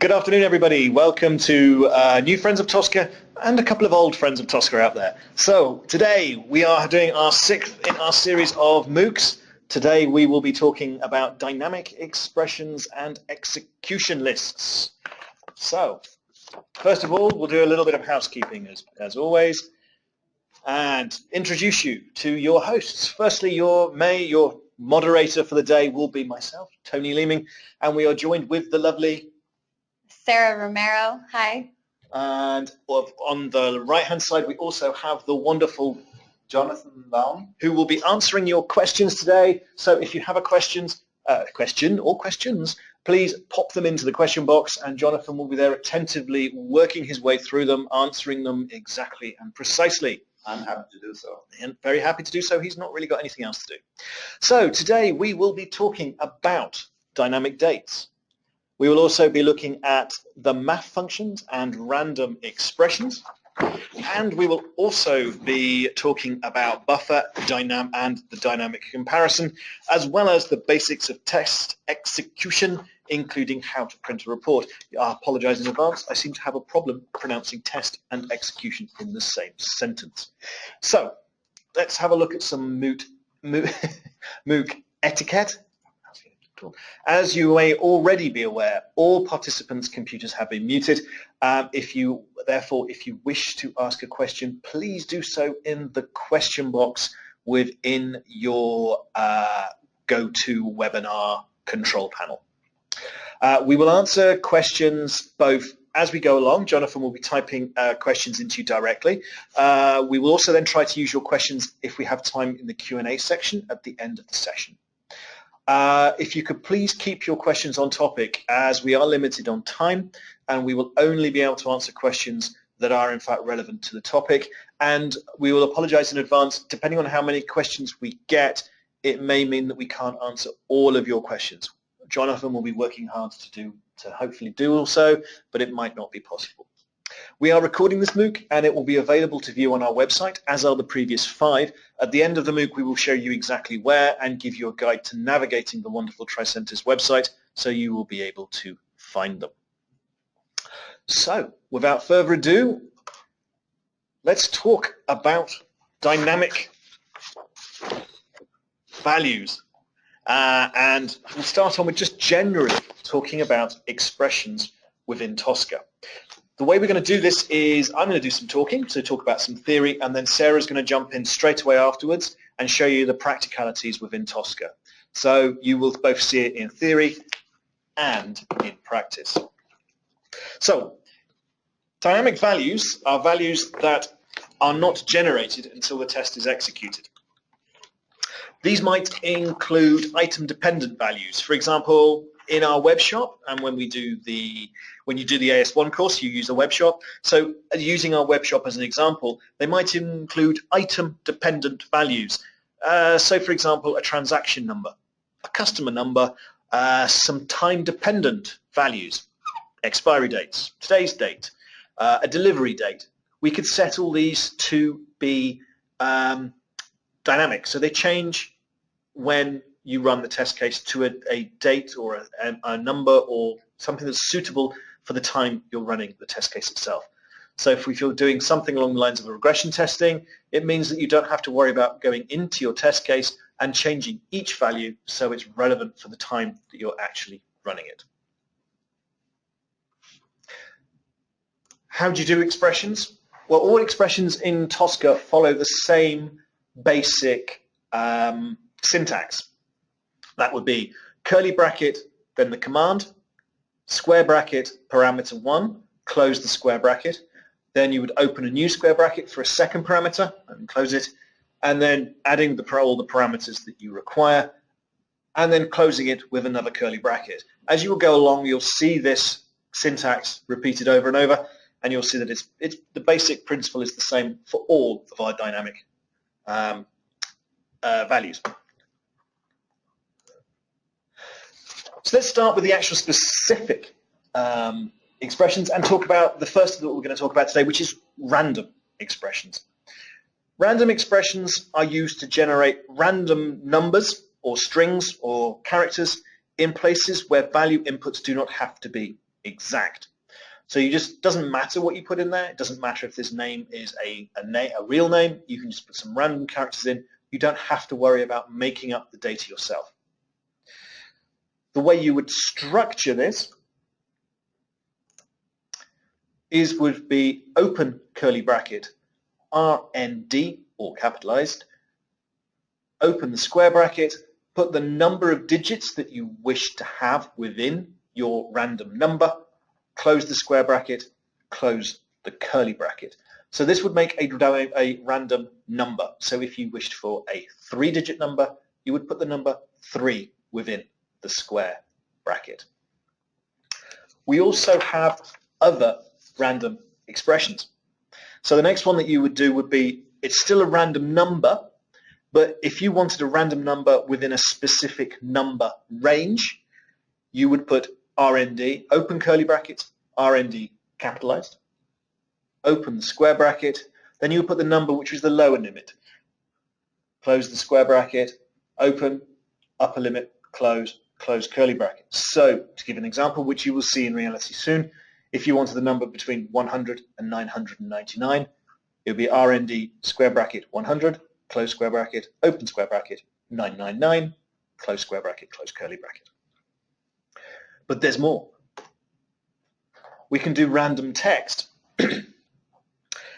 Good afternoon, everybody. Welcome to new friends of Tosca and a couple of old friends of Tosca out there. So today we are doing our 6th in our series of MOOCs. Today we will be talking about dynamic expressions and execution lists. So first of all, we'll do a little bit of housekeeping as always and introduce you to your hosts. Firstly, your moderator for the day will be myself, Tony Leeming, and we are joined with the lovely Sarah Romero, hi. And on the right-hand side, we also have the wonderful Jonathan Baum, who will be answering your questions today. So if you have a question or questions, please pop them into the question box, and Jonathan will be there attentively working his way through them, answering them exactly and precisely. I'm happy to do so. And very happy to do so. He's not really got anything else to do. So today we will be talking about dynamic dates. We will also be looking at the math functions and random expressions, and we will also be talking about buffer and the dynamic comparison, as well as the basics of test execution, including how to print a report. I apologize in advance, I seem to have a problem pronouncing test and execution in the same sentence. So let's have a look at some MOOC etiquette. As you may already be aware, all participants' computers have been muted. Therefore, if you wish to ask a question, please do so in the question box within your GoToWebinar control panel. We will answer questions both as we go along. Jonathan will be typing questions into you directly. We will also then try to use your questions if we have time in the Q&A section at the end of the session. If you could please keep your questions on topic, as we are limited on time, and we will only be able to answer questions that are in fact relevant to the topic. And we will apologize in advance. Depending on how many questions we get, it may mean that we can't answer all of your questions. Jonathan will be working hard to hopefully do also, but it might not be possible. We are recording this MOOC, and it will be available to view on our website, as are the previous 5. At the end of the MOOC, we will show you exactly where and give you a guide to navigating the wonderful Tricentis website, so you will be able to find them. So, without further ado, let's talk about dynamic values. And we'll start on with just generally talking about expressions within Tosca. The way we're going to do this is I'm going to do some talking, so talk about some theory, and then Sarah's going to jump in straight away afterwards and show you the practicalities within Tosca. So you will both see it in theory and in practice. So dynamic values are values that are not generated until the test is executed. These might include item-dependent values. For example, in our web shop, and when you do the AS1 course, you use a web shop. So using our web shop as an example, they might include item-dependent values. So for example, a transaction number, a customer number, some time-dependent values, expiry dates, today's date, a delivery date. We could set all these to be dynamic, so they change when you run the test case to a date or a number or something that's suitable for the time you're running the test case itself. So if you're doing something along the lines of a regression testing, it means that you don't have to worry about going into your test case and changing each value so it's relevant for the time that you're actually running it. How do you do expressions? Well, all expressions in Tosca follow the same basic syntax. That would be curly bracket, then the command, square bracket, parameter 1, close the square bracket. Then you would open a new square bracket for a second parameter and close it, and then adding all the parameters that you require, and then closing it with another curly bracket. As you will go along, you'll see this syntax repeated over and over, and you'll see that the basic principle is the same for all of our dynamic values. So let's start with the actual specific expressions and talk about the first that we're going to talk about today, which is random expressions. Random expressions are used to generate random numbers or strings or characters in places where value inputs do not have to be exact. So you just, doesn't matter what you put in there. It doesn't matter if this name is a real name. You can just put some random characters in. You don't have to worry about making up the data yourself. The way you would structure this would be open curly bracket RND, all capitalized, open the square bracket, put the number of digits that you wish to have within your random number, close the square bracket, close the curly bracket. So this would make a random number. So if you wished for a 3-digit number, you would put the number 3 within the square bracket. We also have other random expressions. So the next one that you would do would be, it's still a random number, but if you wanted a random number within a specific number range, you would put RND, open curly brackets, RND capitalized, open the square bracket, then you would put the number which was the lower limit, close the square bracket, open, upper limit, close, close curly bracket. So to give an example, which you will see in reality soon, if you wanted the number between 100 and 999, it would be RND square bracket 100, close square bracket, open square bracket, 999, close square bracket, close curly bracket. But there's more. We can do random text.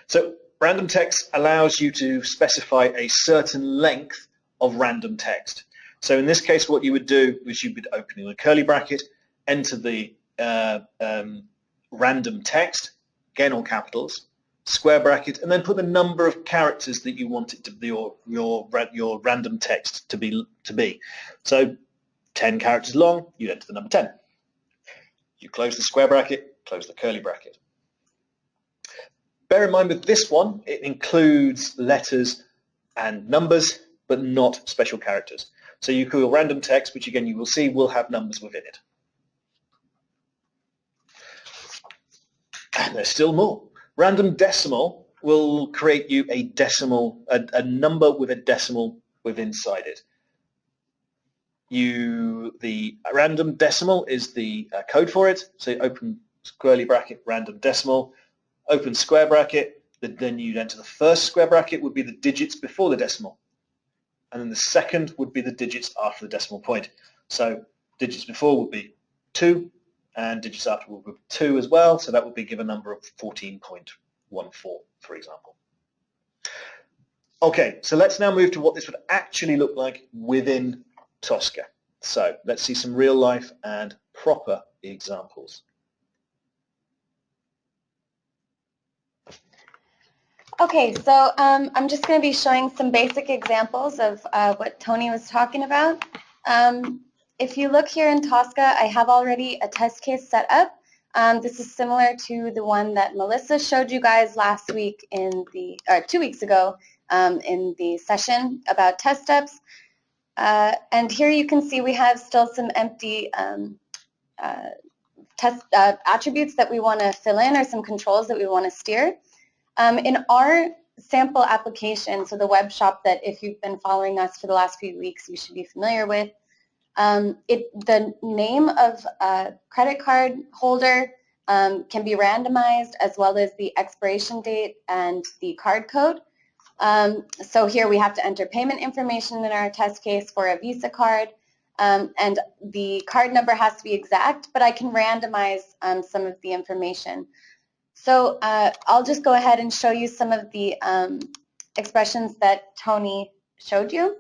So random text allows you to specify a certain length of random text. So in this case, what you would do is you would open a curly bracket, enter the random text, again all capitals, square bracket, and then put the number of characters that you want it to be, your random text to be. So 10 characters long, you enter the number 10. You close the square bracket, close the curly bracket. Bear in mind with this one, it includes letters and numbers, but not special characters. So you call random text, which again you will see will have numbers within it. And there's still more. Random decimal will create you a decimal, a number with a decimal inside it. The random decimal is the code for it. So you open curly bracket, random decimal, open square bracket, then you'd enter the first square bracket would be the digits before the decimal. And then the second would be the digits after the decimal point. So digits before would be 2, and digits after would be 2 as well. So that would be give a number of 14.14, for example. Okay, so let's now move to what this would actually look like within Tosca. So let's see some real life and proper examples. Okay, so I'm just going to be showing some basic examples of what Tony was talking about. If you look here in Tosca, I have already a test case set up. This is similar to the one that Melissa showed you guys last week or 2 weeks ago in the session about test steps. And here you can see we have still some empty test attributes that we want to fill in, or some controls that we want to steer. In our sample application, so the web shop that if you've been following us for the last few weeks, you should be familiar with, the name of a credit card holder can be randomized, as well as the expiration date and the card code. So here we have to enter payment information in our test case for a Visa card, and the card number has to be exact, but I can randomize some of the information. So I'll just go ahead and show you some of the expressions that Tony showed you.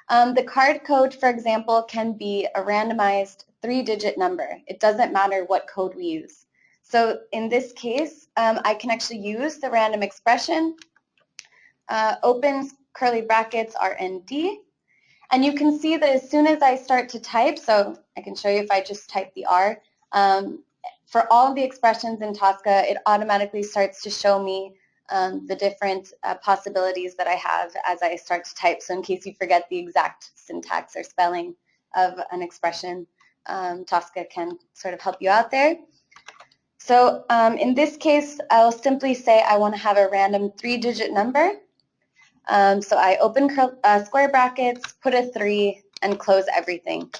The card code, for example, can be a randomized 3-digit number. It doesn't matter what code we use. So in this case, I can actually use the random expression, open curly brackets RND, and you can see that as soon as I start to type, so I can show you if I just type the R, for all of the expressions in Tosca, it automatically starts to show me the different possibilities that I have as I start to type. So in case you forget the exact syntax or spelling of an expression, Tosca can sort of help you out there. So in this case, I'll simply say I want to have a random 3-digit number. So I open square brackets, put a 3, and close everything.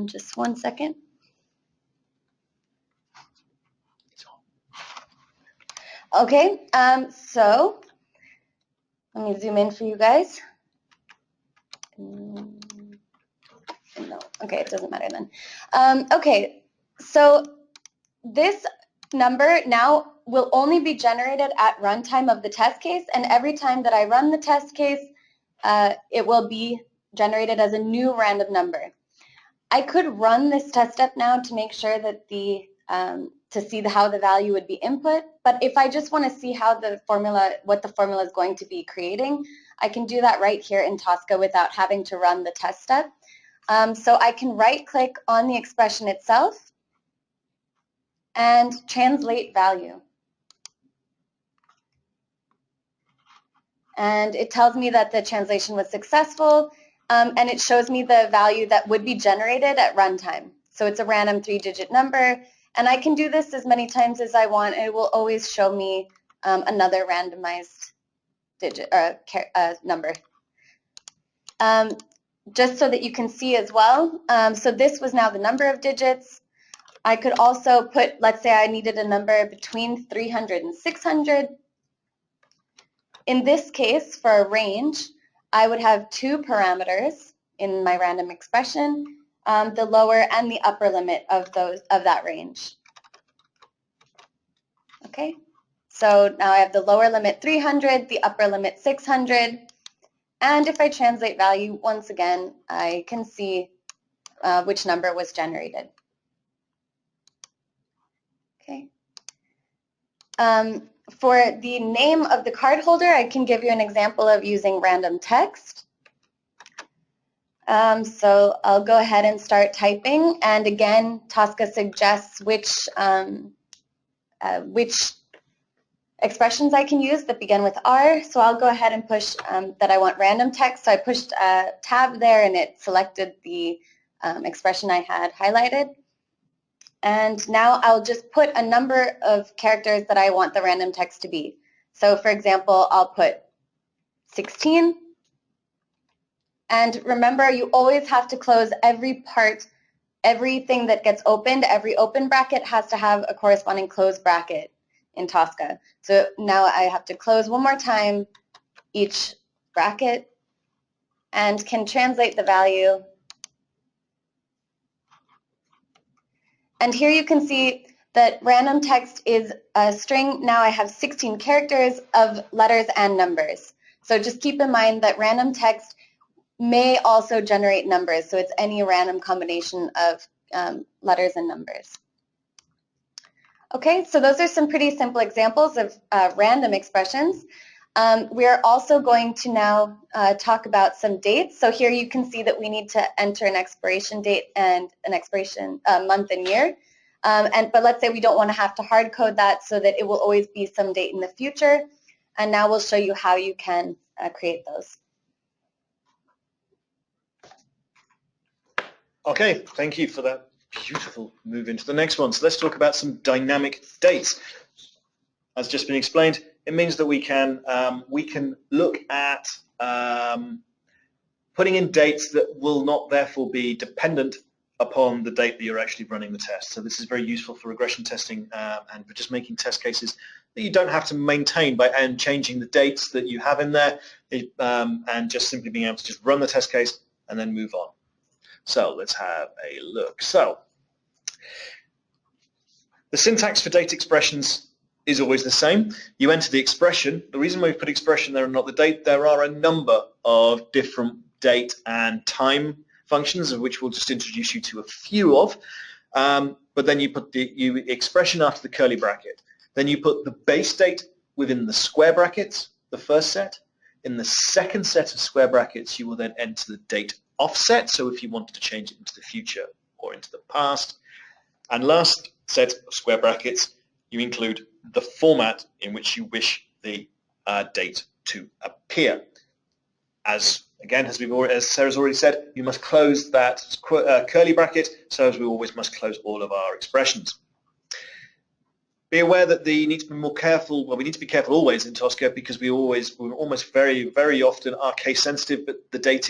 Just one second. Okay, so let me zoom in for you guys. No, okay, it doesn't matter then. Okay, so this number now will only be generated at runtime of the test case, and every time that I run the test case, it will be generated as a new random number. I could run this test step now to make sure that to see how the value would be input, but if I just want to see how what the formula is going to be creating, I can do that right here in Tosca without having to run the test step. So I can right-click on the expression itself and translate value. And it tells me that the translation was successful, and it shows me the value that would be generated at runtime. So it's a random 3-digit number, and I can do this as many times as I want, and it will always show me another randomized digit or number. Just so that you can see as well, so this was now the number of digits. I could also put, let's say I needed a number between 300 and 600. In this case, for a range, I would have 2 parameters in my random expression, the lower and the upper limit of that range. Okay, so now I have the lower limit 300, the upper limit 600, and if I translate value, once again, I can see which number was generated. Okay. For the name of the card holder, I can give you an example of using random text. So I'll go ahead and start typing, and again, Tosca suggests which expressions I can use that begin with R. So I'll go ahead and push that I want random text. So I pushed a tab there, and it selected the expression I had highlighted. And now I'll just put a number of characters that I want the random text to be. So for example, I'll put 16. And remember, you always have to close every part, everything that gets opened, every open bracket has to have a corresponding closed bracket in Tosca. So now I have to close one more time each bracket and can translate the value. And here you can see that random text is a string. Now I have 16 characters of letters and numbers. So just keep in mind that random text may also generate numbers. So it's any random combination of letters and numbers. Okay, so those are some pretty simple examples of random expressions. We are also going to now talk about some dates. So here you can see that we need to enter an expiration date and an expiration month and year. But let's say we don't want to have to hard code that, so that it will always be some date in the future. And now we'll show you how you can create those. Okay, thank you for that beautiful move into the next one. So let's talk about some dynamic dates. As just been explained, it means that we can look at putting in dates that will not therefore be dependent upon the date that you're actually running the test. So this is very useful for regression testing and for just making test cases that you don't have to maintain by changing the dates that you have in there and just simply being able to just run the test case and then move on. So let's have a look. So the syntax for date expressions is always the same. You enter the expression. The reason why we put expression there and not the date, there are a number of different date and time functions, of which we'll just introduce you to a few of. But then you put the expression after the curly bracket. Then you put the base date within the square brackets, the first set. In the second set of square brackets, you will then enter the date offset, so if you wanted to change it into the future or into the past. And last set of square brackets, you include the format in which you wish the date to appear. As again, as Sarah's already said, you must close that curly bracket, so as we always must close all of our expressions. Be aware that you need to be more careful. Well, we need to be careful always in Tosca, because we almost very, very often are case sensitive, but the date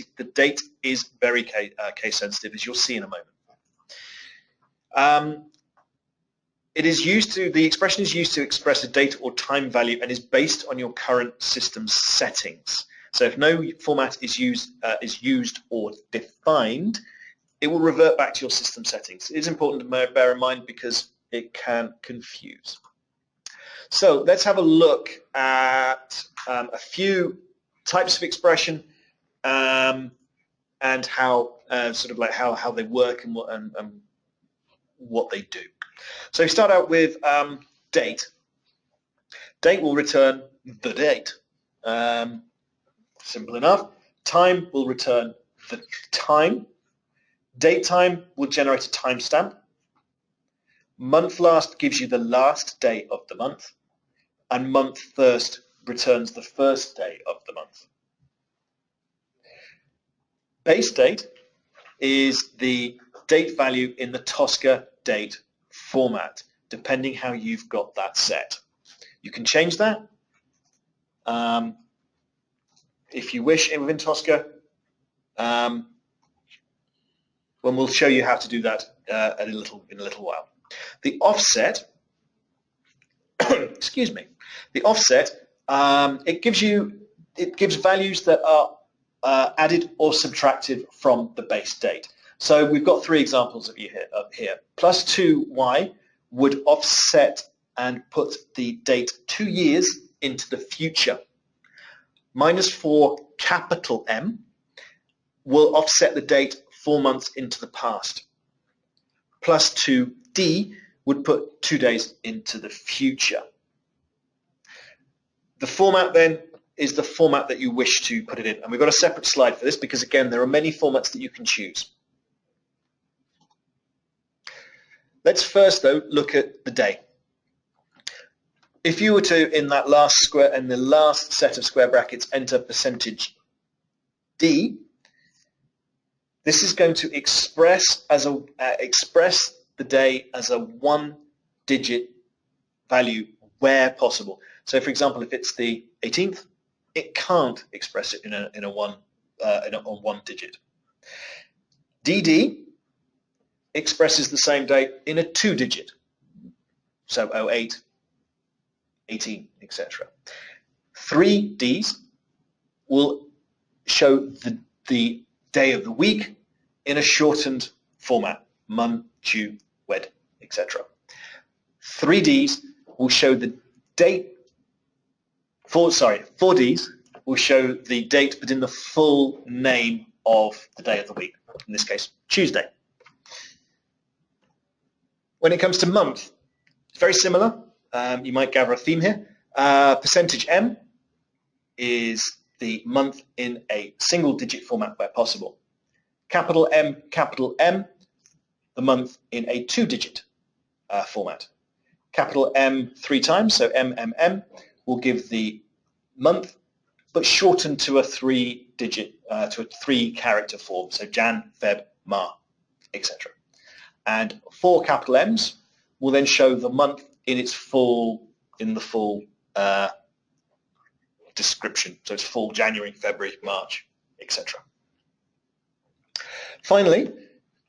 is very case sensitive, as you'll see in a moment. the expression is used to express a date or time value and is based on your current system's settings. So if no format is used or defined, it will revert back to your system settings. It is important to bear in mind because it can confuse. So let's have a look at a few types of expression and how how they work and what they do. So we start out with date. Date will return the date. Simple enough. Time will return the time. Date time will generate a timestamp. Month last gives you the last day of the month. And month first returns the first day of the month. Base date is the date value in the Tosca date format, depending how you've got that set. You can change that if you wish within Tosca, when we'll show you how to do that in a little while. The offset, excuse me, the offset it gives values that are added or subtracted from the base date. So we've got three examples of here. Plus 2y would offset and put the date 2 years into the future. Minus 4 capital M will offset the date 4 months into the past. Plus 2D would put 2 days into the future. The format then is the format that you wish to put it in. And we've got a separate slide for this because, again, there are many formats that you can choose. Let's first, though, look at the day. If you were to, in the last set of square brackets, enter percentage D, this is going to express the day as a 1-digit value where possible. So, for example, if it's the 18th, it can't express it in a one digit. DD expresses the same date in a 2-digit, so 08, 18, etc. 3 Ds will show the day of the week in a shortened format, Mun, Chu, Wed, etc. 3 Ds will show the date. 4 Ds will show the date but in the full name of the day of the week, in this case, Tuesday. When it comes to month, it's very similar. You might gather a theme here. Percentage M is the month in a single-digit format where possible. Capital M, the month in a 2-digit format. Capital M 3 times, so MMM, will give the month, but shortened to a 3-digit, to a 3-character form, so Jan, Feb, Ma, etc. And 4 capital M's will then show the month in the full description, so it's full January, February, March, etc. Finally,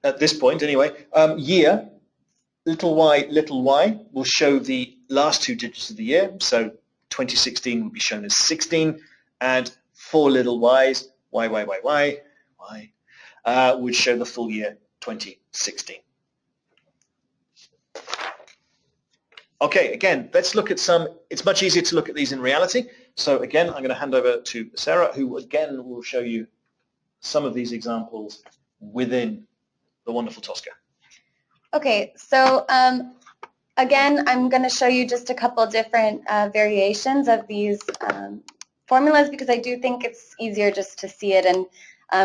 at this point anyway, year, little y will show the last 2 digits of the year, so 2016 will be shown as 16, and 4 little y's, y, would show the full year 2016. Okay, again, let's look at some. It's much easier to look at these in reality. So again, I'm going to hand over to Sarah, who again will show you some of these examples within the wonderful Tosca. Okay, so again, I'm going to show you just a couple different variations of these formulas because I do think it's easier just to see it. And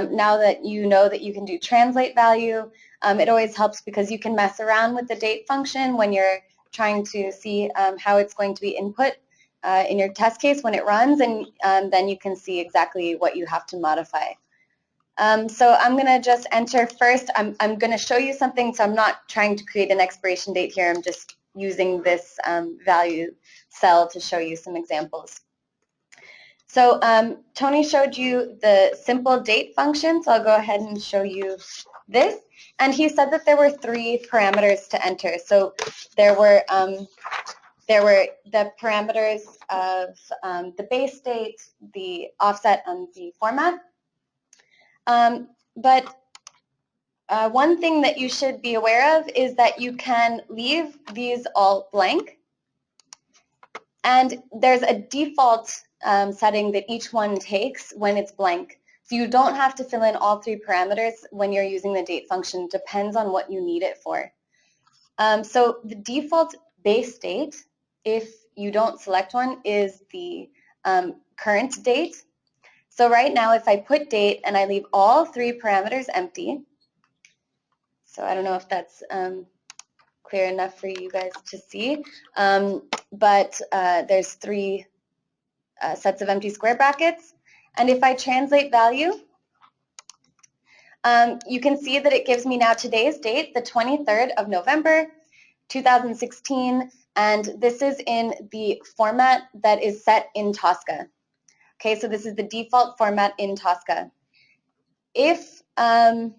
now that you know that you can do translate value, it always helps because you can mess around with the date function when you're trying to see how it's going to be input in your test case when it runs, and then you can see exactly what you have to modify. So I'm going to just enter first. I'm going to show you something, so I'm not trying to create an expiration date here. I'm just using this value cell to show you some examples. So Tony showed you the simple date function, so I'll go ahead and show you this, and he said that there were 3 parameters to enter. So there were the parameters of the base date, the offset, and the format. But one thing that you should be aware of is that you can leave these all blank, and there's a default setting that each one takes when it's blank. So you don't have to fill in all 3 parameters when you're using the date function. It depends on what you need it for. So the default base date, if you don't select one, is the current date. So right now, if I put date and I leave all 3 parameters empty, so I don't know if that's clear enough for you guys to see, but there's 3 sets of empty square brackets. And if I translate value, you can see that it gives me now today's date, the 23rd of November, 2016, and this is in the format that is set in Tosca. Okay, so this is the default format in Tosca. If I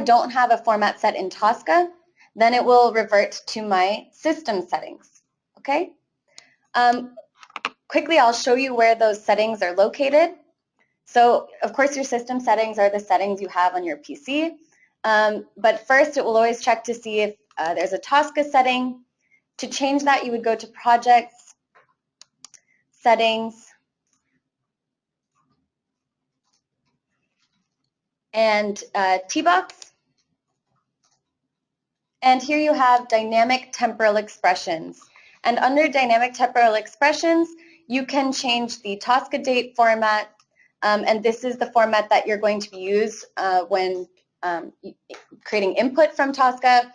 don't have a format set in Tosca, then it will revert to my system settings. Okay? Quickly, I'll show you where those settings are located. So, of course, your system settings are the settings you have on your PC. But first, it will always check to see if there's a Tosca setting. To change that, you would go to Projects, Settings, and T-Box. And here you have Dynamic Temporal Expressions. And under Dynamic Temporal Expressions, you can change the Tosca date format, and this is the format that you're going to use when creating input from Tosca.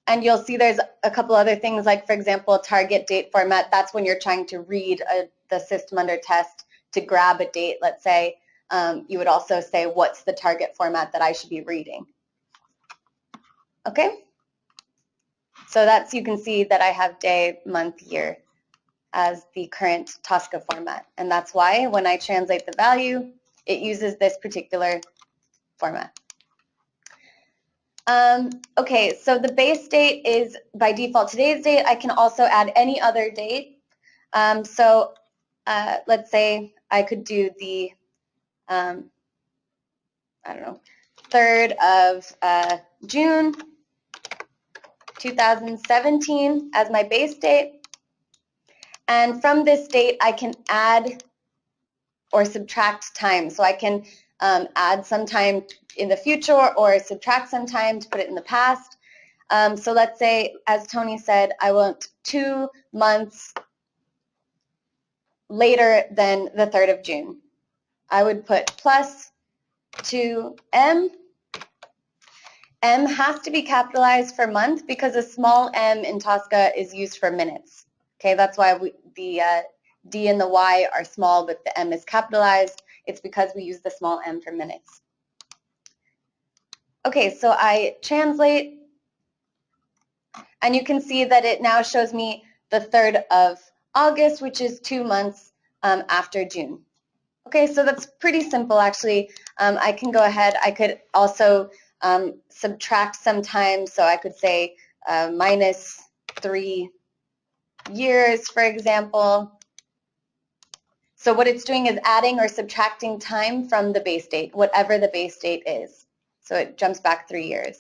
And you'll see there's a couple other things, like, for example, target date format. That's when you're trying to read the system under test to grab a date, let's say. You would also say, what's the target format that I should be reading? Okay? So that's, you can see that I have day, month, year as the current Tosca format. And that's why when I translate the value, it uses this particular format. Okay, so the base date is by default today's date. I can also add any other date. So let's say I could do the, I don't know, 3rd of June, 2017 as my base date. And from this date, I can add or subtract time. So I can add some time in the future or subtract some time to put it in the past. So let's say, as Tony said, I want 2 months later than the 3rd of June. I would put plus 2m. M has to be capitalized for month because a small m in Tosca is used for minutes. Okay, that's why the D and the Y are small, but the M is capitalized. It's because we use the small m for minutes. Okay, so I translate, and you can see that it now shows me the 3rd of August, which is 2 months after June. Okay, so that's pretty simple, actually. I can go ahead. I could also subtract some time, so I could say minus 3 years, for example. So what it's doing is adding or subtracting time from the base date, whatever the base date is. So it jumps back 3 years.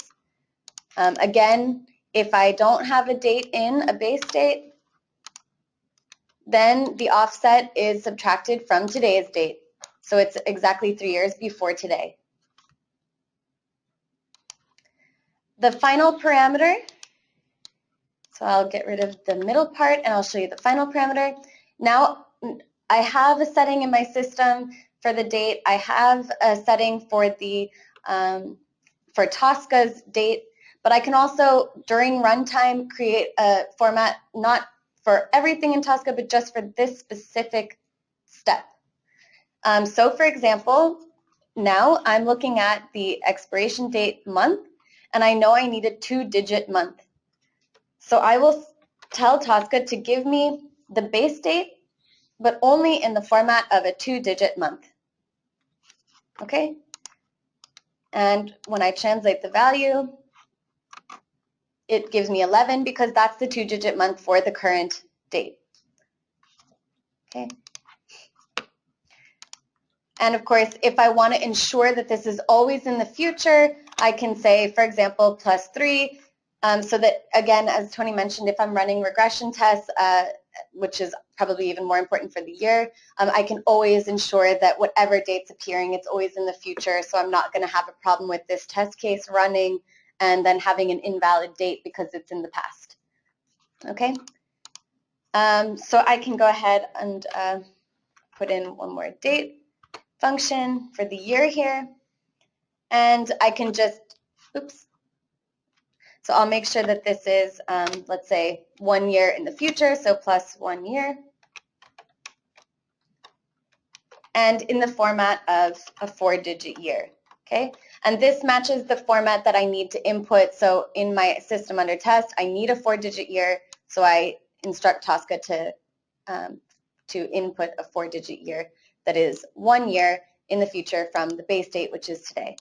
Again, if I don't have a date in a base date, then the offset is subtracted from today's date. So it's exactly 3 years before today. The final parameter, so I'll get rid of the middle part and I'll show you the final parameter. Now I have a setting in my system for the date. I have a setting for the for Tosca's date, but I can also, during runtime, create a format not for everything in Tosca, but just for this specific step. So for example, now I'm looking at the expiration date month, and I know I need a 2-digit month. So I will tell Tosca to give me the base date, but only in the format of a 2-digit month. Okay? And when I translate the value, it gives me 11 because that's the 2-digit month for the current date. Okay. And of course, if I want to ensure that this is always in the future, I can say, for example, +3, so that, again, as Tony mentioned, if I'm running regression tests, which is probably even more important for the year, I can always ensure that whatever date's appearing, it's always in the future, so I'm not going to have a problem with this test case running and then having an invalid date because it's in the past. Okay? So I can go ahead and put in one more date function for the year here, and I can just, oops, so I'll make sure that this is, let's say, 1 year in the future, so +1 year, and in the format of a 4-digit year, okay? And this matches the format that I need to input, so in my system under test, I need a 4-digit year, so I instruct Tosca to input a 4-digit year that is 1 year in the future from the base date, which is today.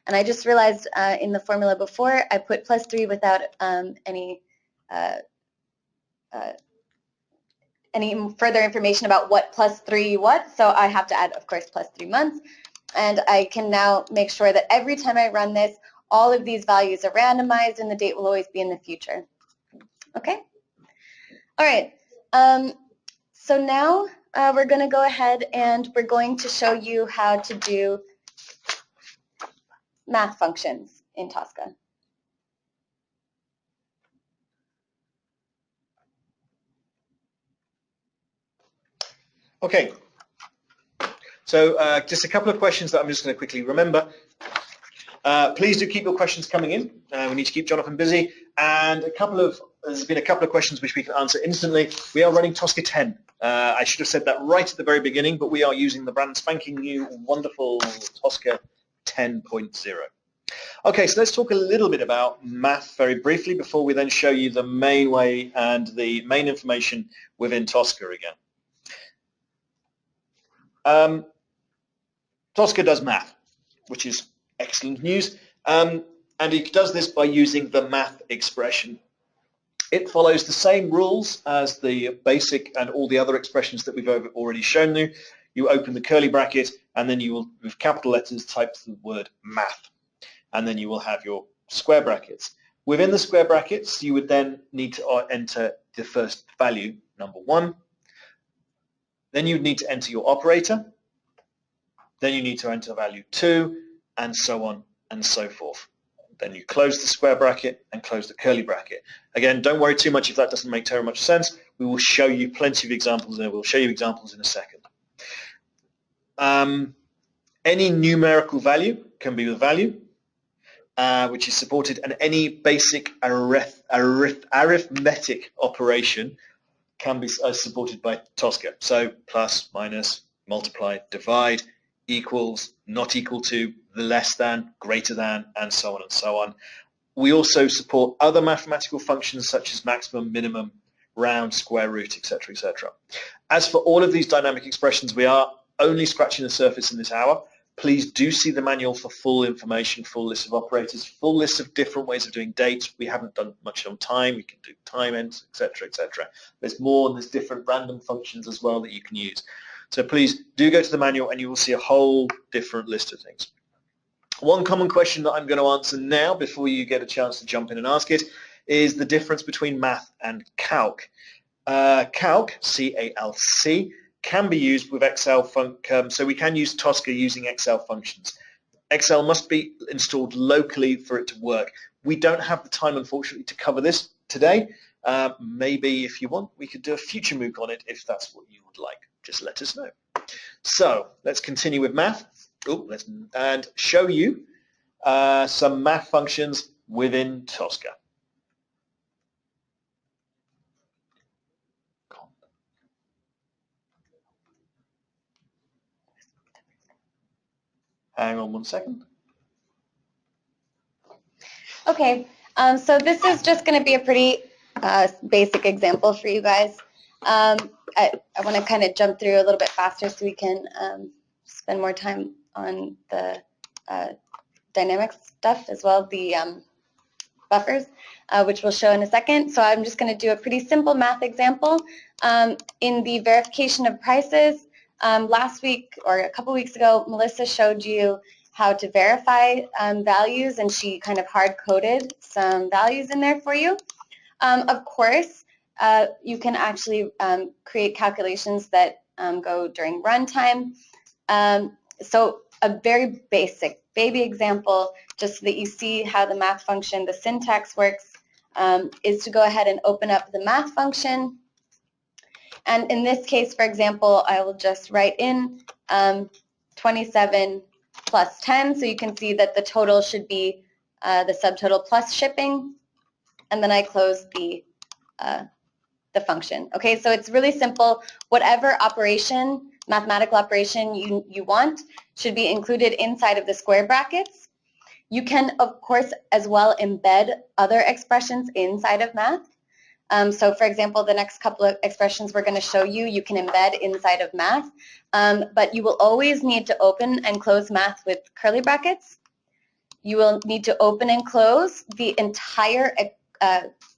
And I just realized in the formula before, I put +3 without any further information about what +3 what, so I have to add, of course, +3 months. And I can now make sure that every time I run this, all of these values are randomized and the date will always be in the future. Okay? All right. So now we're going to go ahead and we're going to show you how to do math functions in Tosca. Okay, so just a couple of questions that I'm just going to quickly remember. Please do keep your questions coming in. We need to keep Jonathan busy. And there's been a couple of questions which we can answer instantly. We are running Tosca 10. I should have said that right at the very beginning, but we are using the brand spanking new, wonderful Tosca 10.0. Okay, so let's talk a little bit about math very briefly before we then show you the main way and the main information within Tosca again. Tosca does math, which is excellent news, and it does this by using the math expression. It follows the same rules as the basic and all the other expressions that we've already shown you. You open the curly bracket, and then you will, with capital letters, type the word math, and then you will have your square brackets. Within the square brackets, you would then need to enter the first value, number 1. Then you would need to enter your operator. Then you need to enter value 2, and so on and so forth. Then you close the square bracket and close the curly bracket. Again, don't worry too much if that doesn't make terribly much sense. We will show you plenty of examples there. We'll show you examples in a second. Any numerical value can be the value, which is supported, and any basic arithmetic operation can be supported by Tosca. So plus, minus, multiply, divide, equals, not equal to, less than, greater than, and so on and so on. We also support other mathematical functions such as maximum, minimum, round, square root, etc., etc. As for all of these dynamic expressions, we are only scratching the surface in this hour. Please do see the manual for full information, full list of operators, full list of different ways of doing dates. We haven't done much on time. We can do time ends, etc., etc. There's more, and there's different random functions as well that you can use. So please do go to the manual and you will see a whole different list of things. One common question that I'm going to answer now before you get a chance to jump in and ask it is the difference between math and calc. Calc, C-A-L-C, can be used with Excel, so we can use Tosca using Excel functions. Excel must be installed locally for it to work. We don't have the time, unfortunately, to cover this today. Maybe if you want, we could do a future MOOC on it if that's what you would like. Just let us know. So let's continue with math and show you some math functions within Tosca. Hang on one second. Okay, so this is just going to be a pretty basic example for you guys. I want to kind of jump through a little bit faster so we can spend more time on the dynamic stuff as well, the buffers, which we'll show in a second. So I'm just going to do a pretty simple math example. In the verification of prices, last week or a couple weeks ago, Melissa showed you how to verify values, and she kind of hard-coded some values in there for you. Of course, you can actually create calculations that go during runtime. So a very basic baby example, just so that you see how the math function, the syntax works, is to go ahead and open up the math function. And in this case, for example, I will just write in 27 plus 10, so you can see that the total should be the subtotal plus shipping, and then I close the function. Okay, so it's really simple. Whatever operation, mathematical operation you want should be included inside of the square brackets. You can, of course, as well embed other expressions inside of math. So for example, the next couple of expressions we're going to show you, you can embed inside of math, but you will always need to open and close math with curly brackets. You will need to open and close the entire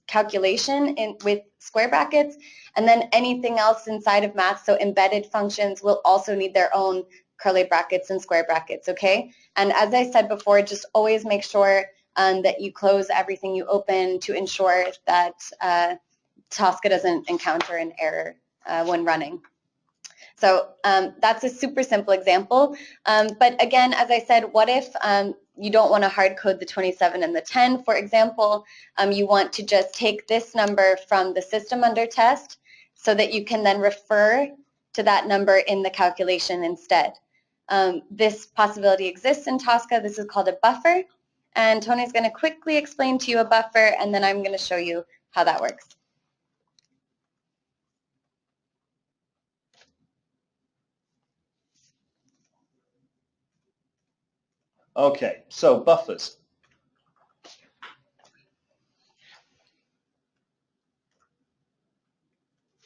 calculation with square brackets, and then anything else inside of math, so embedded functions, will also need their own curly brackets and square brackets, okay? And as I said before, just always make sure that you close everything you open to ensure that Tosca doesn't encounter an error when running. So that's a super simple example. But again, as I said, what if you don't want to hard code the 27 and the 10, for example, you want to just take this number from the system under test so that you can then refer to that number in the calculation instead. This possibility exists in Tosca. This is called a buffer, and Tony's going to quickly explain to you a buffer, and then I'm going to show you how that works. Okay, so buffers.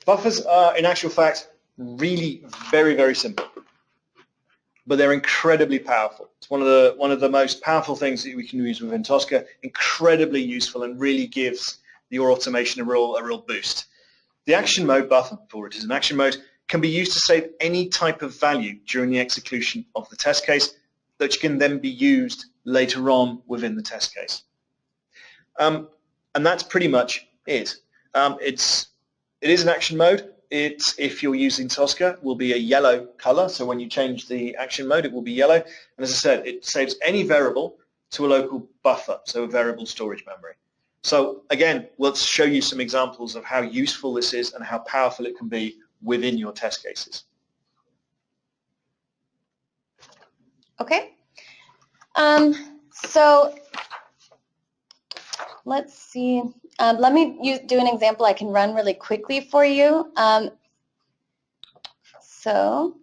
Buffers are, in actual fact, really very, very simple, but they're incredibly powerful. It's one of the most powerful things that we can use within Tosca. Incredibly useful, and really gives your automation a real boost. The action mode buffer, for it is an action mode, can be used to save any type of value during the execution of the test case, that can then be used later on within the test case. And that's pretty much it. It is an action mode. It's, if you're using Tosca, will be a yellow color. So when you change the action mode, it will be yellow. And as I said, it saves any variable to a local buffer, so a variable storage memory. So again, let's show you some examples of how useful this is and how powerful it can be within your test cases. Okay, so let's see. Let me do an example I can run really quickly for you. So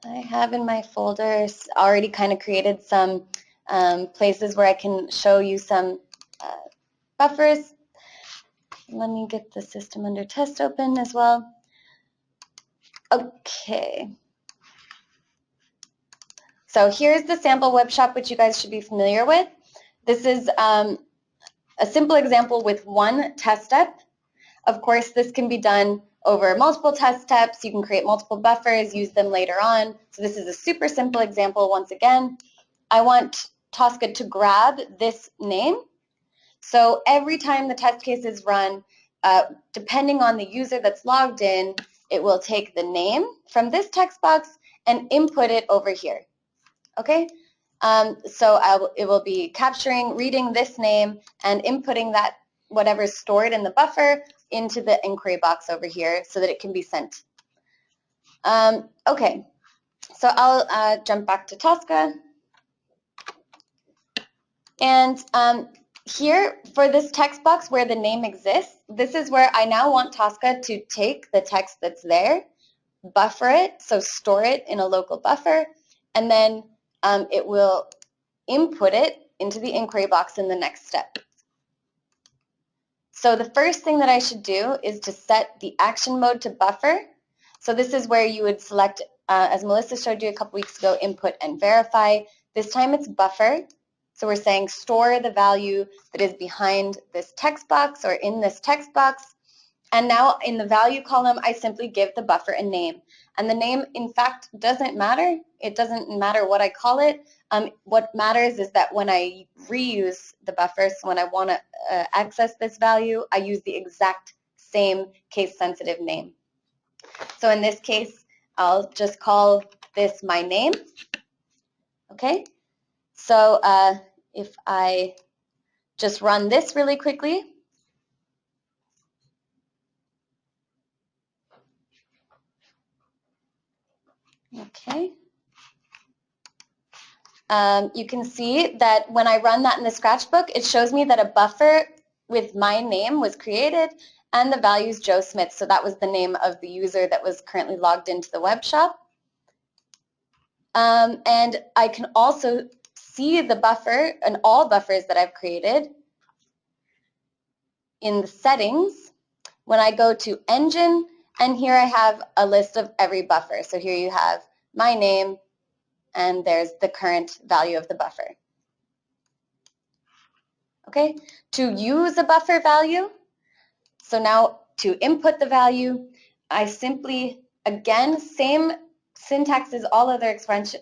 I have in my folders already kind of created some places where I can show you some buffers. Let me get the system under test open as well. Okay. So here's the sample web shop, which you guys should be familiar with. This is a simple example with one test step. Of course, this can be done over multiple test steps. You can create multiple buffers, use them later on. So this is a super simple example. Once again, I want Tosca to grab this name. So every time the test case is run, depending on the user that's logged in, it will take the name from this text box and input it over here. Okay, so it will be capturing, reading this name, and inputting that whatever's stored in the buffer into the inquiry box over here so that it can be sent. Okay, so I'll jump back to Tosca. And here, for this text box where the name exists, this is where I now want Tosca to take the text that's there, buffer it, so store it in a local buffer, and then it will input it into the inquiry box in the next step. So the first thing that I should do is to set the action mode to buffer. So this is where you would select, as Melissa showed you a couple weeks ago, input and verify. This time it's buffer. So we're saying store the value that is behind this text box or in this text box. And now in the value column, I simply give the buffer a name. And the name, in fact, doesn't matter. It doesn't matter what I call it. What matters is that when I reuse the buffer, so when I want to access this value, I use the exact same case-sensitive name. So in this case, I'll just call this my name. Okay? So if I just run this really quickly, okay, you can see that when I run that in the Scratchbook, it shows me that a buffer with my name was created and the value is Joe Smith. So that was the name of the user that was currently logged into the web shop. And I can also see the buffer and all buffers that I've created in the settings when I go to engine, and here I have a list of every buffer. So here you have my name, and there's the current value of the buffer. Okay, to use a buffer value, so now to input the value, I simply, again, same syntax as all other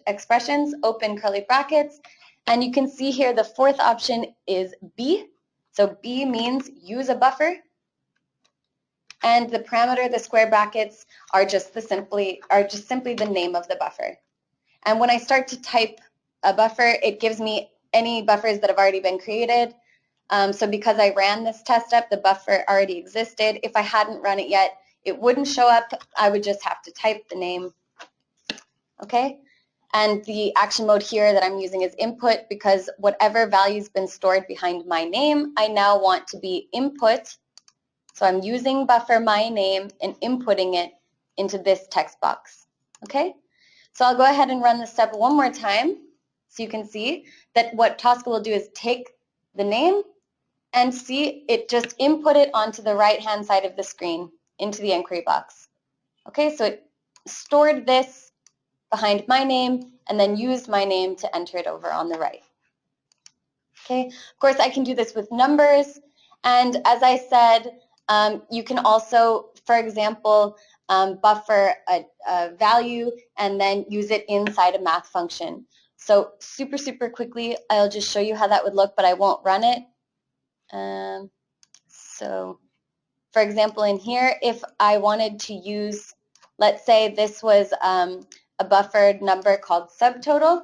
expressions, open curly brackets, and you can see here the fourth option is B. So B means use a buffer, and the parameter, the square brackets, are just simply the name of the buffer. And when I start to type a buffer, it gives me any buffers that have already been created. So because I ran this test step, the buffer already existed. If I hadn't run it yet, it wouldn't show up. I would just have to type the name. Okay? And the action mode here that I'm using is input, because whatever value's been stored behind my name, I now want to be input. So I'm using buffer my name and inputting it into this text box. Okay? So I'll go ahead and run this step one more time so you can see that what Tosca will do is take the name and see it just input it onto the right-hand side of the screen into the inquiry box. Okay, so it stored this behind my name and then used my name to enter it over on the right. Okay, of course I can do this with numbers, and as I said, you can also, for example, buffer a value and then use it inside a math function. So super quickly, I'll just show you how that would look, but I won't run it. So for example, in here, if I wanted to use, let's say this was a buffered number called subtotal.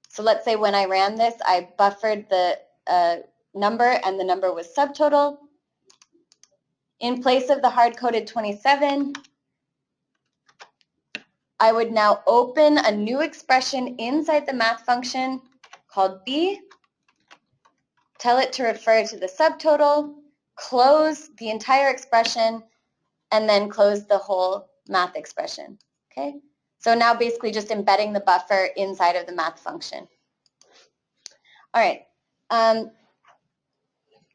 So let's say when I ran this, I buffered the number and the number was subtotal. In place of the hard-coded 27, I would now open a new expression inside the math function called B, tell it to refer to the subtotal, close the entire expression, and then close the whole math expression. Okay? So now basically just embedding the buffer inside of the math function. All right.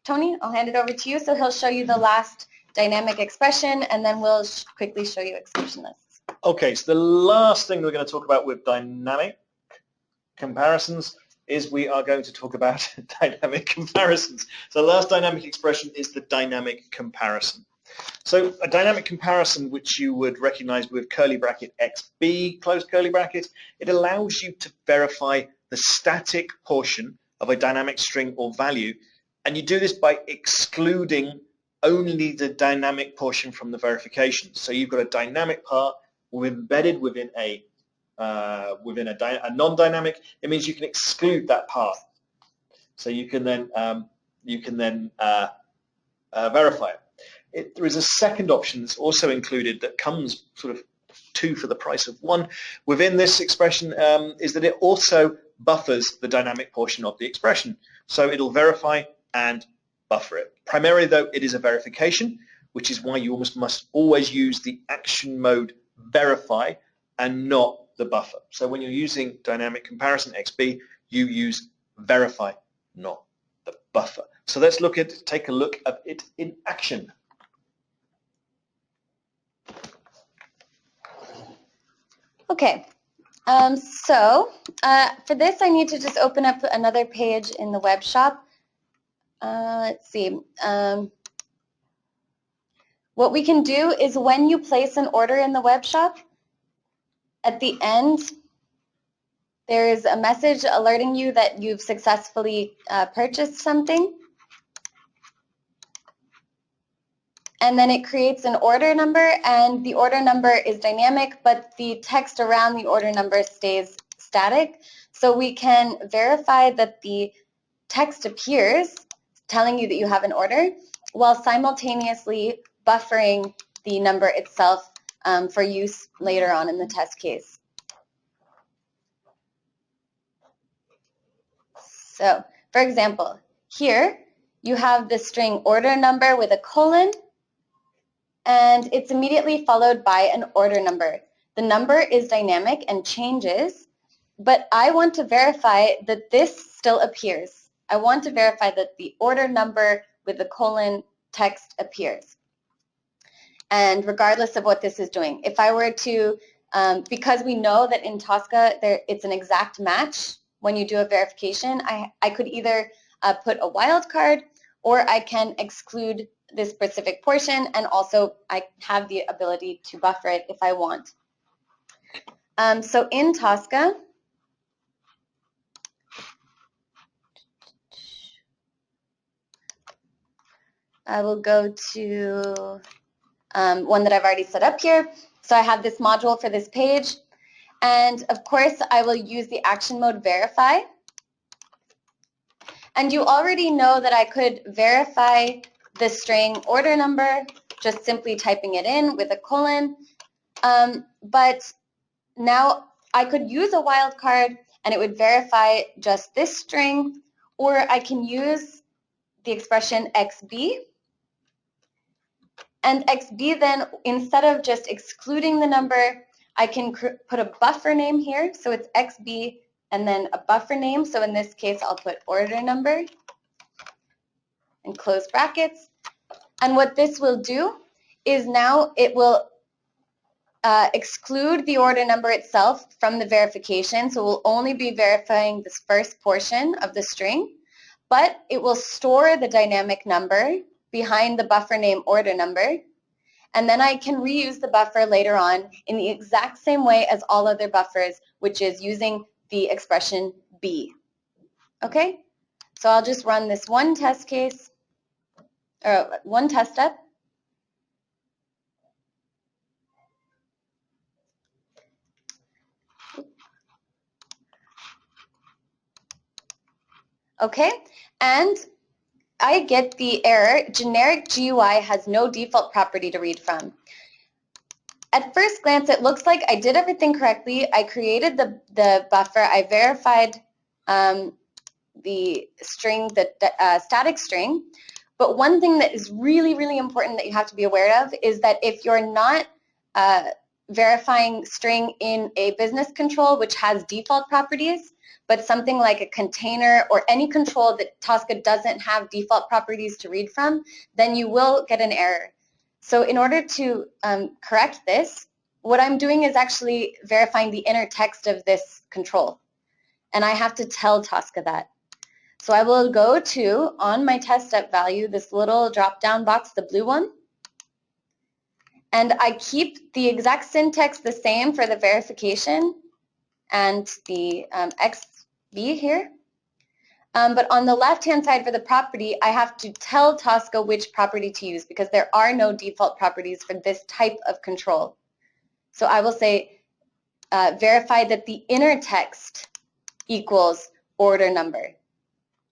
Tony, I'll hand it over to you, so he'll show you the last dynamic expression, and then we'll quickly show you execution lists. Okay, so the last thing we're going to talk about with dynamic comparisons is we are going to talk about dynamic comparisons. So the last dynamic expression is the dynamic comparison. So a dynamic comparison, which you would recognize with curly bracket XB, close curly bracket, it allows you to verify the static portion of a dynamic string or value, and you do this by excluding only the dynamic portion from the verification. So you've got a dynamic part embedded within a non-dynamic. It means you can exclude that part, so you can then verify it. There is a second option that's also included that comes sort of 2 for the price of 1 within this expression, is that it also buffers the dynamic portion of the expression. So it'll verify and buffer it. Primarily though, it is a verification, which is why you must always use the action mode verify and not the buffer. So when you're using dynamic comparison XB, you use verify, not the buffer. So let's take a look at it in action. Okay, so for this I need to just open up another page in the web shop. Let's see. What we can do is when you place an order in the web shop, at the end there's a message alerting you that you've successfully purchased something. And then it creates an order number, and the order number is dynamic, but the text around the order number stays static. So we can verify that the text appears, telling you that you have an order, while simultaneously buffering the number itself for use later on in the test case. So, for example, here you have the string order number with a colon, and it's immediately followed by an order number. The number is dynamic and changes, but I want to verify that this still appears. I want to verify that the order number with the colon text appears. And regardless of what this is doing, if I were to, because we know that in Tosca it's an exact match when you do a verification, I could either put a wildcard, or I can exclude this specific portion, and also I have the ability to buffer it if I want. So in Tosca, I will go to one that I've already set up here. So I have this module for this page, and of course I will use the action mode verify. And you already know that I could verify the string order number, just simply typing it in with a colon. But now I could use a wildcard and it would verify just this string, or I can use the expression XB. And XB then, instead of just excluding the number, I can put a buffer name here. So it's XB and then a buffer name. So in this case, I'll put order number and close brackets. And what this will do is now it will exclude the order number itself from the verification. So we'll only be verifying this first portion of the string, but it will store the dynamic number behind the buffer name order number. And then I can reuse the buffer later on in the exact same way as all other buffers, which is using the expression B. Okay? So I'll just run this one test case, or one test step. Okay, and I get the error, generic GUI has no default property to read from. At first glance, it looks like I did everything correctly. I created the buffer. I verified the string, the static string. But one thing that is really, really important that you have to be aware of is that if you're not verifying string in a business control, which has default properties, but something like a container or any control that Tosca doesn't have default properties to read from, then you will get an error. So in order to correct this, what I'm doing is actually verifying the inner text of this control. And I have to tell Tosca that. So I will go to, on my test step value, this little drop-down box, the blue one, and I keep the exact syntax the same for the verification and the XB here. But on the left-hand side for the property, I have to tell Tosca which property to use because there are no default properties for this type of control. So I will say verify that the inner text equals order number.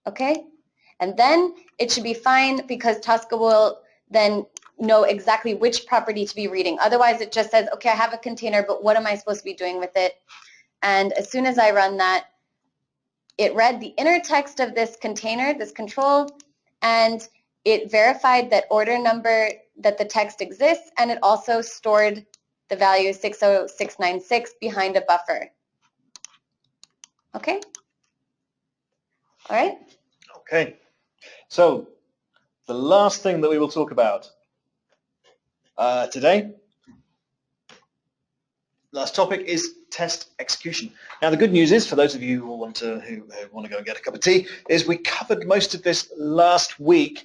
Okay? And then it should be fine because Tosca will then know exactly which property to be reading. Otherwise, it just says, okay, I have a container, but what am I supposed to be doing with it? And as soon as I run that, it read the inner text of this container, this control, and it verified that order number, that the text exists, and it also stored the value 60696 behind a buffer. Okay? All right? Okay. So the last thing that we will talk about today, last topic, is test execution. Now the good news is, for those of you who want to go and get a cup of tea, is we covered most of this last week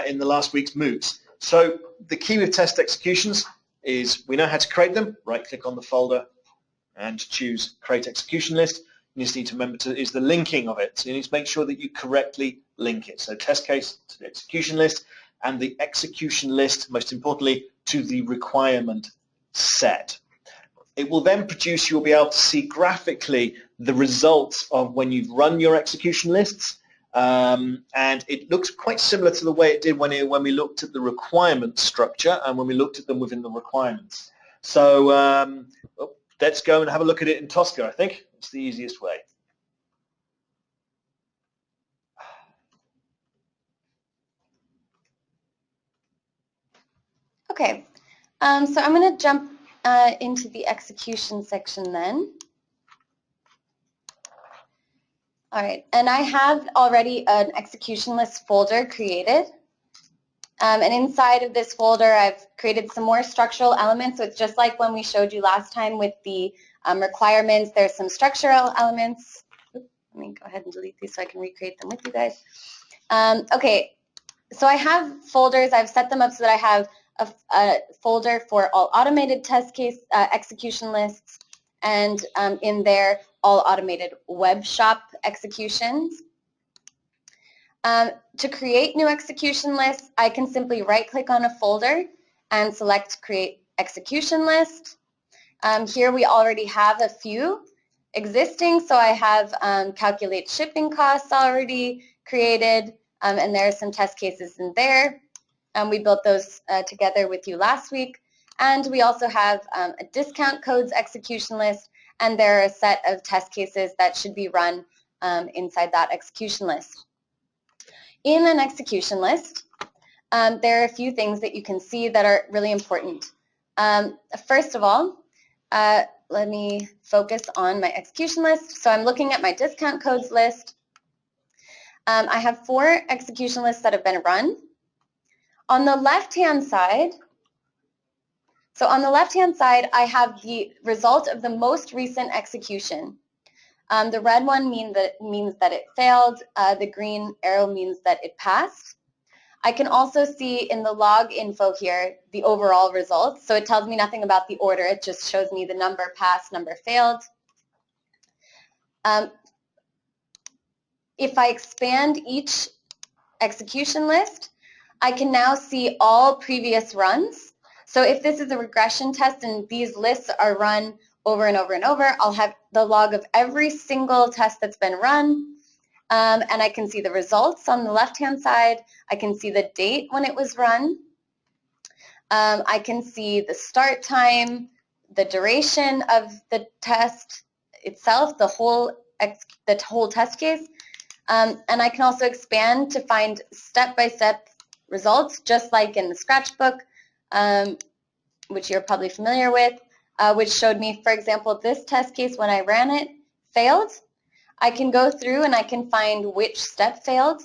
in the last week's MOOCs. So the key with test executions is we know how to create them. Right-click on the folder and choose Create Execution List. You just need to remember is the linking of it. So you need to make sure that you correctly link it. So test case to the execution list, and the execution list, most importantly, to the requirement set. It will then produce, you'll be able to see graphically the results of when you've run your execution lists, and it looks quite similar to the way it did when we looked at the requirement structure and when we looked at them within the requirements. So let's go and have a look at it in Tosca. I think it's the easiest way. Okay, so I'm going to jump into the execution section then. All right, and I have already an execution list folder created. And inside of this folder, I've created some more structural elements. So it's just like when we showed you last time with the requirements. There's some structural elements. Oops, let me go ahead and delete these so I can recreate them with you guys. Okay, so I have folders. I've set them up so that I have a folder for all automated test case execution lists, and in there, all automated web shop executions. To create new execution lists, I can simply right-click on a folder and select Create Execution List. Here we already have a few existing, so I have Calculate Shipping Costs already created, and there are some test cases in there. We built those together with you last week. And we also have a discount codes execution list, and there are a set of test cases that should be run inside that execution list. In an execution list, there are a few things that you can see that are really important. First of all, let me focus on my execution list. So I'm looking at my discount codes list. I have 4 execution lists that have been run. On the left-hand side, I have the result of the most recent execution. The red one means that it failed. The green arrow means that it passed. I can also see in the log info here the overall results. So it tells me nothing about the order. It just shows me the number passed, number failed. If I expand each execution list, I can now see all previous runs. So if this is a regression test and these lists are run over and over and over, I'll have the log of every single test that's been run, and I can see the results on the left-hand side. I can see the date when it was run. I can see the start time, the duration of the test itself, the whole test case, and I can also expand to find step-by-step results, just like in the Scratchbook, which you're probably familiar with, which showed me, for example, this test case, when I ran it, failed. I can go through and I can find which step failed,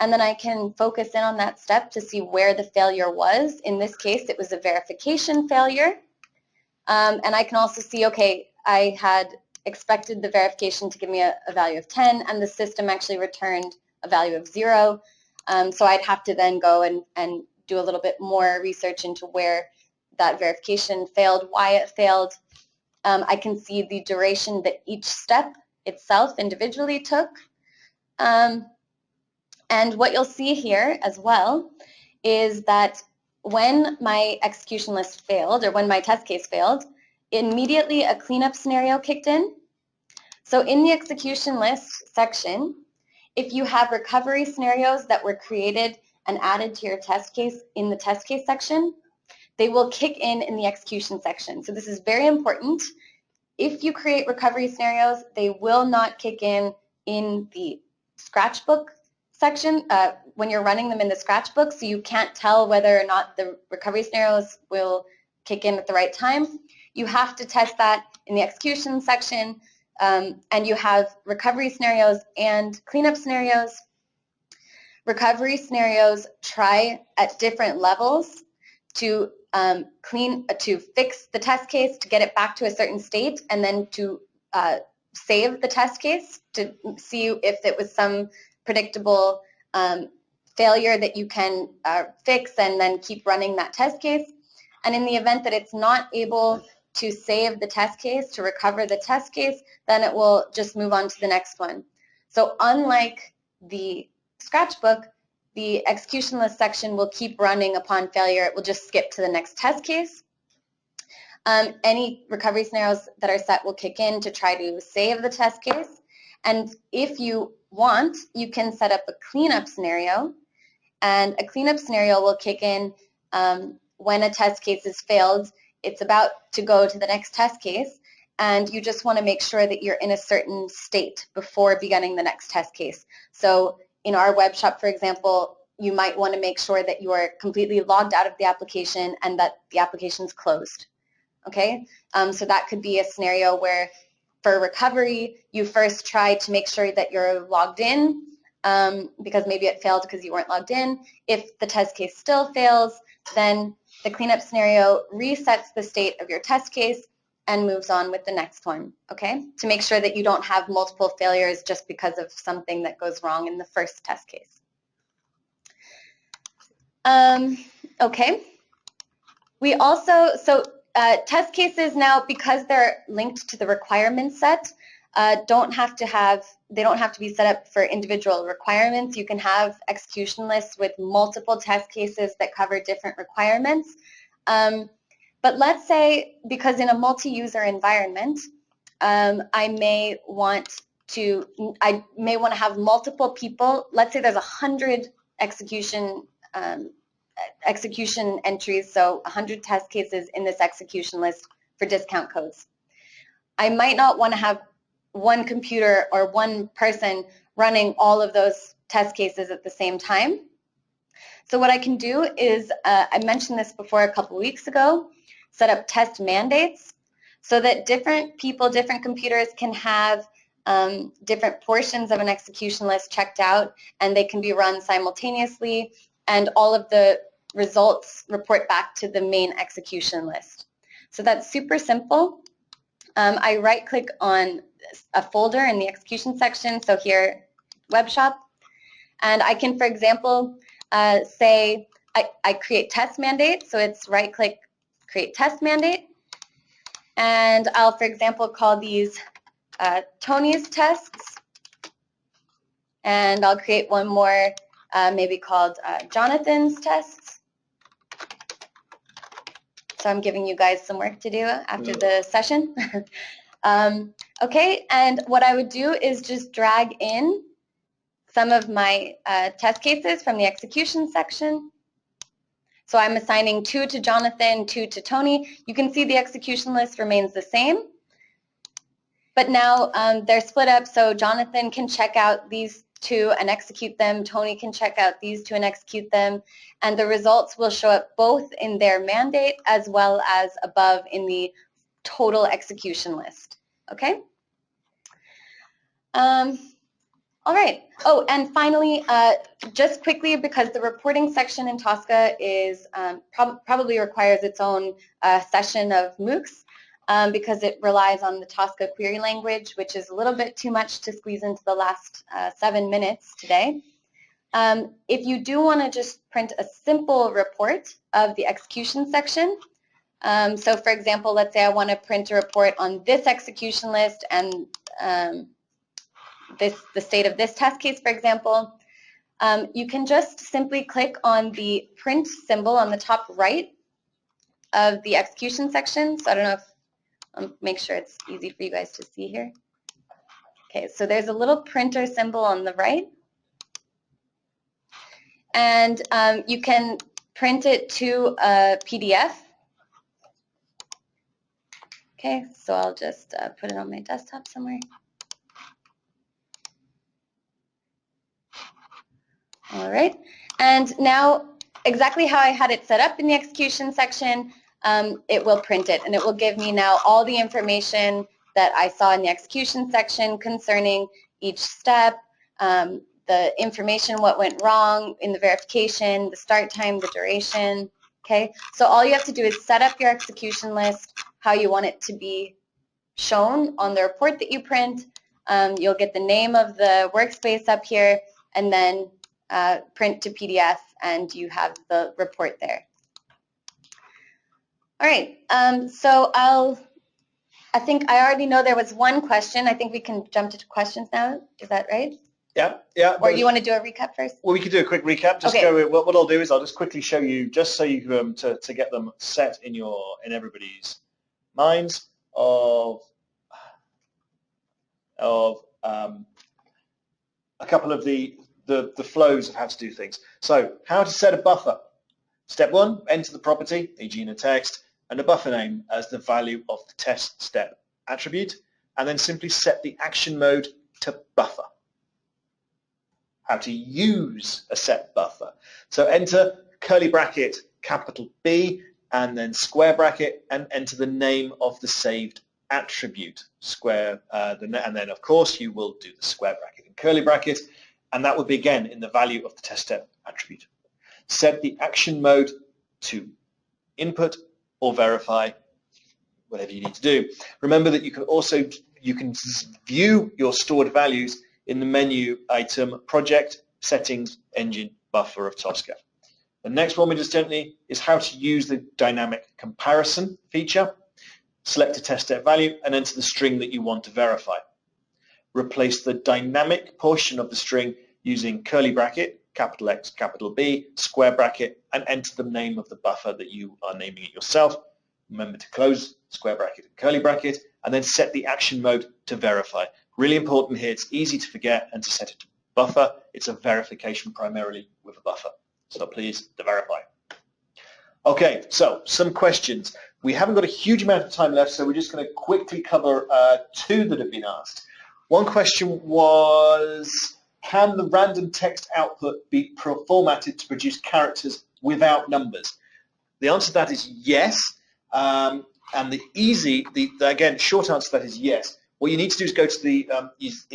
and then I can focus in on that step to see where the failure was. In this case, it was a verification failure. And I can also see, okay, I had expected the verification to give me a value of 10, and the system actually returned a value of 0. So I'd have to then go and do a little bit more research into where that verification failed, why it failed. I can see the duration that each step itself individually took. And what you'll see here as well is that when my execution list failed, or when my test case failed, immediately a cleanup scenario kicked in. So in the execution list section, if you have recovery scenarios that were created and added to your test case in the test case section, they will kick in the execution section. So this is very important. If you create recovery scenarios, they will not kick in the Scratchbook section when you're running them in the Scratchbook, so you can't tell whether or not the recovery scenarios will kick in at the right time. You have to test that in the execution section, and you have recovery scenarios and cleanup scenarios. Recovery scenarios try at different levels to to fix the test case, to get it back to a certain state, and then to save the test case to see if it was some predictable failure that you can fix and then keep running that test case. And in the event that it's not able to save the test case, to recover the test case, then it will just move on to the next one. So unlike the Scratchbook, the execution list section will keep running upon failure. It will just skip to the next test case. Any recovery scenarios that are set will kick in to try to save the test case. And if you want, you can set up a cleanup scenario. And a cleanup scenario will kick in when a test case is failed. It's about to go to the next test case, and you just want to make sure that you're in a certain state before beginning the next test case. So in our web shop, for example, you might want to make sure that you are completely logged out of the application and that the application is closed. Okay, so that could be a scenario where for recovery, you first try to make sure that you're logged in because maybe it failed because you weren't logged in. If the test case still fails, then the cleanup scenario resets the state of your test case and moves on with the next one, okay? To make sure that you don't have multiple failures just because of something that goes wrong in the first test case. Okay. We also, test cases now, because they're linked to the requirement set, they don't have to be set up for individual requirements. You can have execution lists with multiple test cases that cover different requirements. But let's say, because in a multi-user environment, I may want to have multiple people. Let's say there's 100 execution entries, so 100 test cases in this execution list for discount codes. I might not want to have one computer or one person running all of those test cases at the same time. So what I can do is, I mentioned this before a couple weeks ago, set up test mandates so that different people, different computers can have different portions of an execution list checked out, and they can be run simultaneously, and all of the results report back to the main execution list. So that's super simple. I right-click on a folder in the execution section, so here, web shop, and I can, for example, say I create test mandate, so it's right-click, create test mandate, and I'll, for example, call these Tony's tests, and I'll create one more maybe called Jonathan's tests. So I'm giving you guys some work to do after the session. Okay, and what I would do is just drag in some of my test cases from the execution section. So I'm assigning 2 to Jonathan, 2 to Tony. You can see the execution list remains the same, but now they're split up, so Jonathan can check out these 2 and execute them. Tony can check out these 2 and execute them, and the results will show up both in their mandate as well as above in the total execution list. Okay? All right. Oh, and finally, just quickly, because the reporting section in Tosca is probably requires its own session of MOOCs, because it relies on the Tosca query language, which is a little bit too much to squeeze into the last 7 minutes today. If you do want to just print a simple report of the execution section, so for example, let's say I want to print a report on this execution list and the state of this test case, for example, you can just simply click on the print symbol on the top right of the execution section. So I don't know if, I'll make sure it's easy for you guys to see here. Okay, so there's a little printer symbol on the right, and you can print it to a PDF. Okay, so I'll just put it on my desktop somewhere. All right, and now exactly how I had it set up in the execution section, it will print it, and it will give me now all the information that I saw in the execution section concerning each step, the information, what went wrong in the verification, the start time, the duration. Okay, so all you have to do is set up your execution list, how you want it to be shown on the report that you print. You'll get the name of the workspace up here, and then print to PDF, and you have the report there. All right, so I think I already know there was one question. I think we can jump to questions now. Is that right? Yeah, yeah. Or do you want to do a recap first? Well, we could do a quick recap. Just okay. go. What I'll do is I'll just quickly show you, just so you to get them set in everybody's minds of a couple of the flows of how to do things. So, how to set a buffer. Step 1: enter the property, e.g. in a text, and a buffer name as the value of the test step attribute, and then simply set the action mode to buffer. How to use a set buffer. So enter curly bracket capital B and then square bracket and enter the name of the saved attribute, and then of course you will do the square bracket and curly bracket, and that would be again in the value of the test step attribute. Set the action mode to input or verify, whatever you need to do. Remember that you can view your stored values in the menu item Project Settings Engine Buffer of Tosca. The next one we just gently is how to use the dynamic comparison feature. Select a test step value and enter the string that you want to verify. Replace the dynamic portion of the string using curly bracket, capital X, capital B, square bracket, and enter the name of the buffer that you are naming it yourself. Remember to close square bracket and curly bracket, and then set the action mode to verify. Really important here, it's easy to forget and to set it to buffer. It's a verification primarily with a buffer. So please, to verify. Okay, so some questions. We haven't got a huge amount of time left, so we're just going to quickly cover 2 that have been asked. One question was, can the random text output be formatted to produce characters without numbers? The answer to that is yes, and again, short answer to that is yes. What you need to do is go to the, it's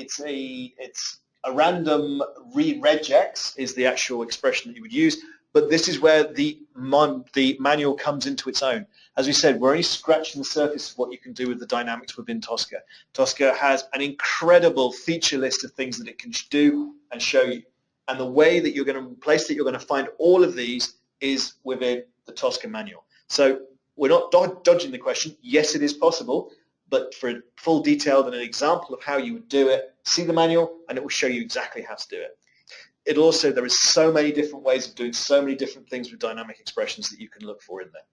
a random regex is the actual expression that you would use, but this is where the manual comes into its own. As we said, we're only scratching the surface of what you can do with the dynamics within Tosca. Tosca has an incredible feature list of things that it can do and show you. And the way that place that you're going to find all of these is within the Tosca manual. So we're not dodging the question. Yes, it is possible, but for a full detail and an example of how you would do it, see the manual and it will show you exactly how to do it. There is so many different ways of doing so many different things with dynamic expressions that you can look for in there.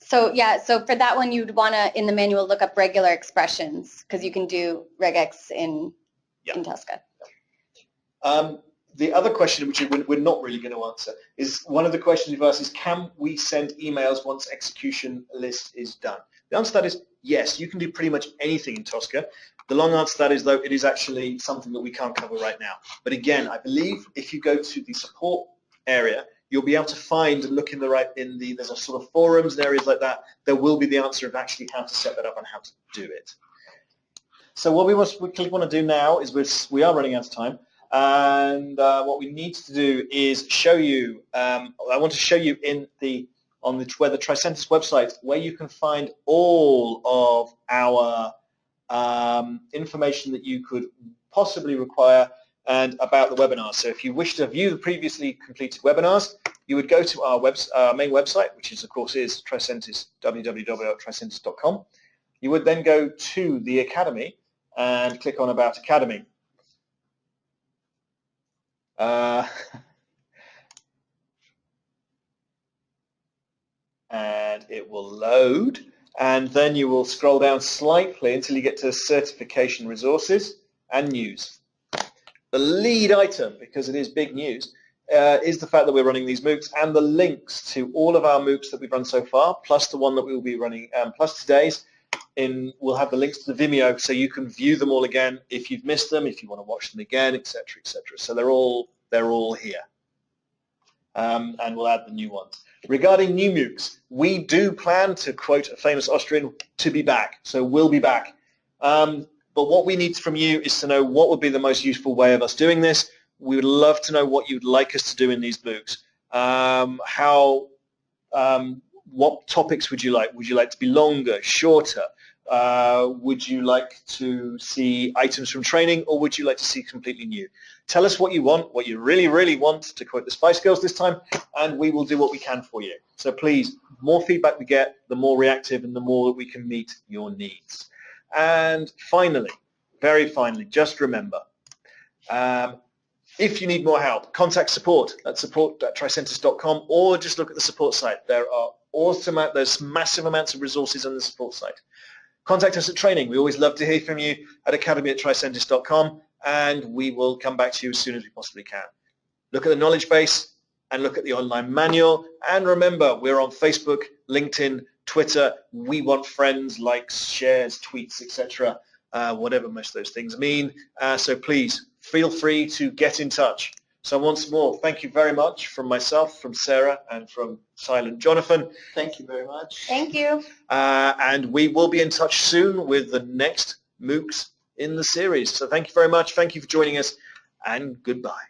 So yeah, so for that one you'd want to, in the manual, look up regular expressions because you can do regex in Tosca. The other question, which we're not really going to answer, is one of the questions you've asked is, can we send emails once execution list is done? The answer to that is yes, you can do pretty much anything in Tosca. The long answer to that is, though, it is actually something that we can't cover right now. But again, I believe if you go to the support area, you'll be able to find and look there's a sort of forums and areas like that. There will be the answer of actually how to set that up and how to do it. So what we quickly want to do now is we are running out of time. And what we need to do is show you, I want to show you where the Tricentis website, where you can find all of our information that you could possibly require and about the webinar. So if you wish to view the previously completed webinars, you would go to our main website, which is, of course, is Tricentis, www.tricentis.com. You would then go to the Academy and click on About Academy. And it will load, and then you will scroll down slightly until you get to certification resources and news. The lead item, because it is big news, is the fact that we're running these MOOCs and the links to all of our MOOCs that we've run so far, plus the one that we will be running, plus today's. We'll have the links to the Vimeo, so you can view them all again if you've missed them, if you want to watch them again, etc., etc. So they're all here, and we'll add the new ones. Regarding new MOOCs, we do plan, to quote a famous Austrian, to be back. So we'll be back. But what we need from you is to know what would be the most useful way of us doing this. We would love to know what you'd like us to do in these MOOCs. What topics would you like? Would you like to be longer, shorter? Would you like to see items from training, or would you like to see completely new? Tell us what you want, what you really, really want, to quote the Spice Girls this time, and we will do what we can for you. So please, the more feedback we get, the more reactive and the more that we can meet your needs. And finally, very finally, just remember, if you need more help, contact support at support.tricentis.com, or just look at the support site. There's massive amounts of resources on the support site. Contact us at training. We always love to hear from you at academy@tricentis.com, and we will come back to you as soon as we possibly can. Look at the knowledge base and look at the online manual. And remember, we're on Facebook, LinkedIn, Twitter. We want friends, likes, shares, tweets, etc., whatever most of those things mean. So please feel free to get in touch. So once more, thank you very much from myself, from Sarah, and from Silent Jonathan. Thank you very much. Thank you. And we will be in touch soon with the next MOOCs in the series. So thank you very much. Thank you for joining us, and goodbye.